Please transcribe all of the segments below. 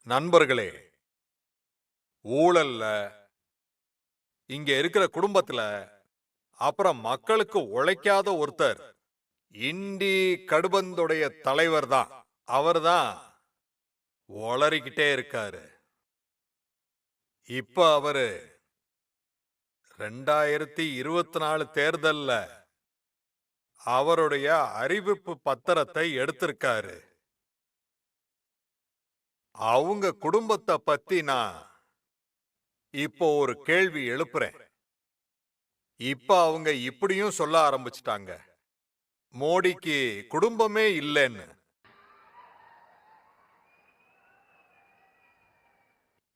நண்பர்களே, ஊழல்ல, இங்க இருக்கிற குடும்பத்துல, அப்புறம் மக்களுக்கு உழைக்காத ஒருத்தர், இண்டி கடுபந்துடைய தலைவர் தான். அவர்தான் ஒளறிக்கிட்டே இருக்காரு. இப்ப அவரு 2024 தேர்தல்ல அவருடைய அறிவிப்பு பத்திரத்தை எடுத்திருக்காரு. அவங்க குடும்பத்தை பத்தி நான் இப்போ ஒரு கேள்வி எழுப்புறேன். இப்ப அவங்க இப்படியும் சொல்ல ஆரம்பிச்சிட்டாங்க. மோடிக்கு குடும்பமே இல்லைன்னு.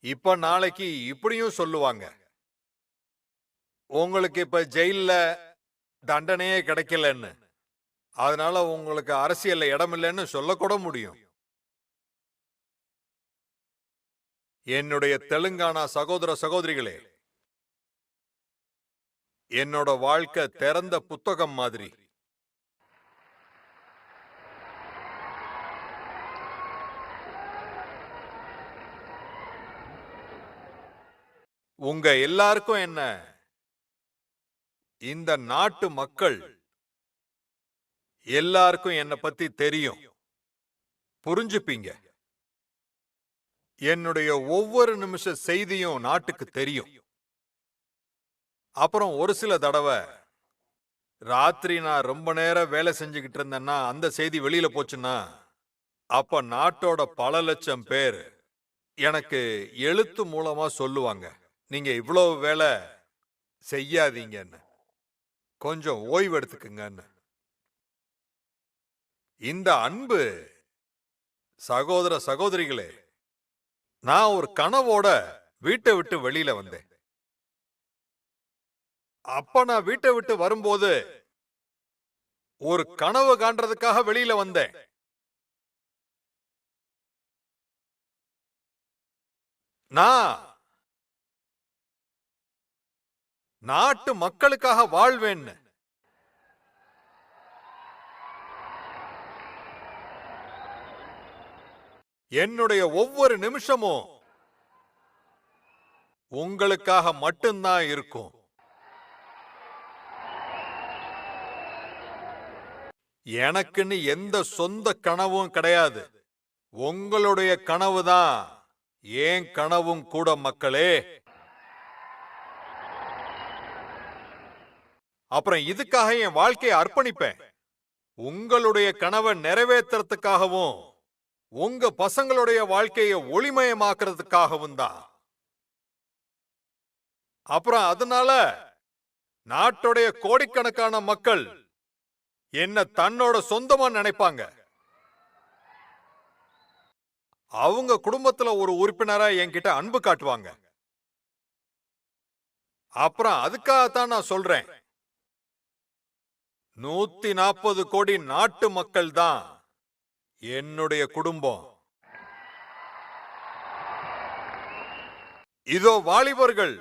இப்ப நாளைக்கு இப்படியும் சொல்லுவாங்க. உங்களுக்கு இப்ப ஜெயில்ல தண்டனையே கிடைக்கலன்னு. அதனால உங்களுக்கு அரசியல்ல இடம் இல்லைன்னு சொல்லக்கூட முடியும். என்னுடைய தெலுங்கானா சகோதர சகோதரிகளே, என்னோட வாழ்க்கை திறந்த புத்தகம் மாதிரி. உங்க எல்லாருக்கும் என்ன, இந்த நாட்டு மக்கள் எல்லாருக்கும் என்ன பத்தி தெரியும், புரிஞ்சுப்பீங்க. என்னுடைய ஒவ்வொரு நிமிஷ செய்தியும் நாட்டுக்கு தெரியும். அப்புறம் ஒரு சில தடவை ராத்திரி நான் ரொம்ப நேரம் வேலை செஞ்சுக்கிட்டு இருந்தேன்னா அந்த செய்தி வெளியில போச்சுன்னா, அப்ப நாட்டோட பல லட்சம் பேர் எனக்கு எழுத்து மூலமா சொல்லுவாங்க, நீங்க இவ்வளவு வேலை செய்யாதீங்கன்னு, கொஞ்சம் ஓய்வு எடுத்துக்குங்கன்னு. இந்த அன்பு சகோதர சகோதரிகளே, நான் ஒரு கனவோட வீட்டை விட்டு வெளியில வந்தேன். அப்ப நான் வீட்டை விட்டு வரும்போது ஒரு கனவு காண்றதுக்காக வெளியில வந்தேன். நான் நாட்டு மக்களுக்காக வாழ்வேன்னு. என்னுடைய ஒவ்வொரு நிமிஷமும் உங்களுக்காக மட்டும்தான் இருக்கும். எனக்குன்னு எந்த சொந்த கனவும் கிடையாது. உங்களுடைய கனவுதான் ஏன் கனவும் கூட மக்களே. அப்புறம் இதுக்காக என் வாழ்க்கையை அர்ப்பணிப்பேன். உங்களுடைய கனவை நிறைவேற்றுறதுக்காகவும் உங்க பசங்களுடைய வாழ்க்கையை ஒளிமயமாக்குறதுக்காகவும் தான். அப்புறம் அதனால நாட்டுடைய கோடிக்கணக்கான மக்கள் என்ன தன்னோட சொந்தமா நினைப்பாங்க. அவங்க குடும்பத்துல ஒரு உறுப்பினரா என்கிட்ட அன்பு காட்டுவாங்க. அப்புறம் அதுக்காகத்தான் நான் சொல்றேன், 140 கோடி நாட்டு மக்கள் தான் என்னுடைய குடும்பம். இதோ வாலிபர்கள்,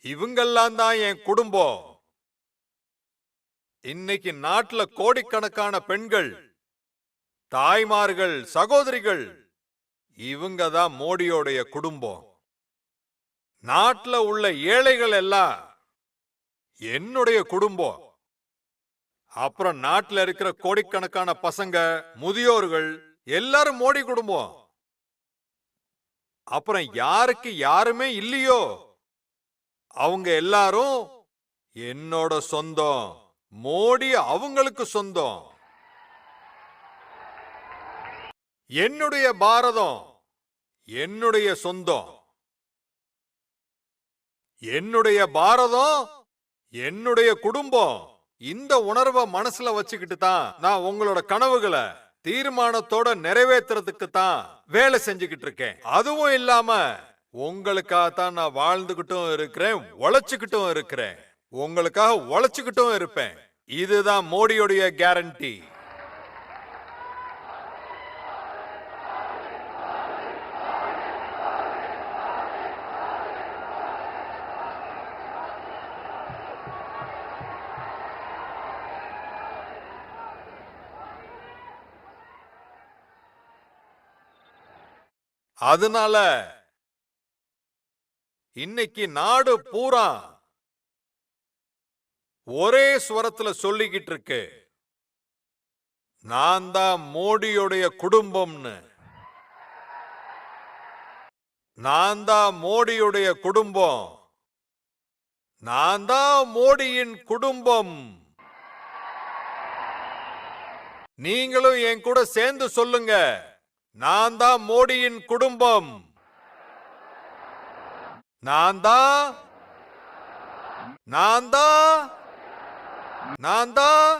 இவங்கெல்லாம் தான் என் குடும்பம். இன்னைக்கு நாட்டுல கோடிக்கணக்கான பெண்கள், தாய்மார்கள், சகோதரிகள், இவங்க தான் மோடியோடைய குடும்பம். நாட்டுல உள்ள ஏழைகள் எல்லாம் என்னுடைய குடும்பம். அப்புறம் நாட்டுல இருக்கிற கோடிக்கணக்கான பசங்க, முதியோர்கள் எல்லாரும் மோடி குடும்பம். அப்புறம் யாருக்கு யாருமே இல்லையோ அவங்க எல்லாரும் என்னோட சொந்தம். மோடி அவங்களுக்கு சொந்தம். என்னுடைய பாரதம் என்னுடைய சொந்தம். என்னுடைய பாரதம் என்னுடைய குடும்பம். இந்த உணர்வை மனசுல வச்சுக்கிட்டு தான் நான் உங்களோட கனவுகளை தீர்மானத்தோட நிறைவேற்றுறதுக்கு தான் வேலை செஞ்சுக்கிட்டு இருக்கேன். அதுவும் இல்லாம உங்களுக்காகத்தான் நான் வாழ்ந்துகிட்டும் இருக்கிறேன், உழைச்சுக்கிட்டும் இருக்கிறேன். உங்களுக்காக உழைச்சுக்கிட்டும் இருப்பேன். இதுதான் மோடியோடைய கேரண்டி. அதனால இன்னைக்கு நாடு பூரா ஒரே ஸ்வரத்துல சொல்லிக்கிட்டு இருக்கு, நான் தான் மோடியுடைய குடும்பம்னு. நான் தான் மோடியுடைய குடும்பம். நான் தான் மோடியின் குடும்பம். நீங்களும் என் கூட சேர்ந்து சொல்லுங்க, நான் தான் மோடியின் குடும்பம். நான் தான் நான் தான் நான் தான்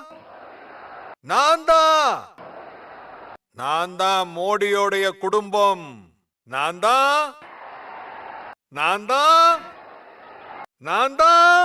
நான் தான் நான் தான் மோடியோடைய குடும்பம். நான் தான் நான் தான் நான் தான்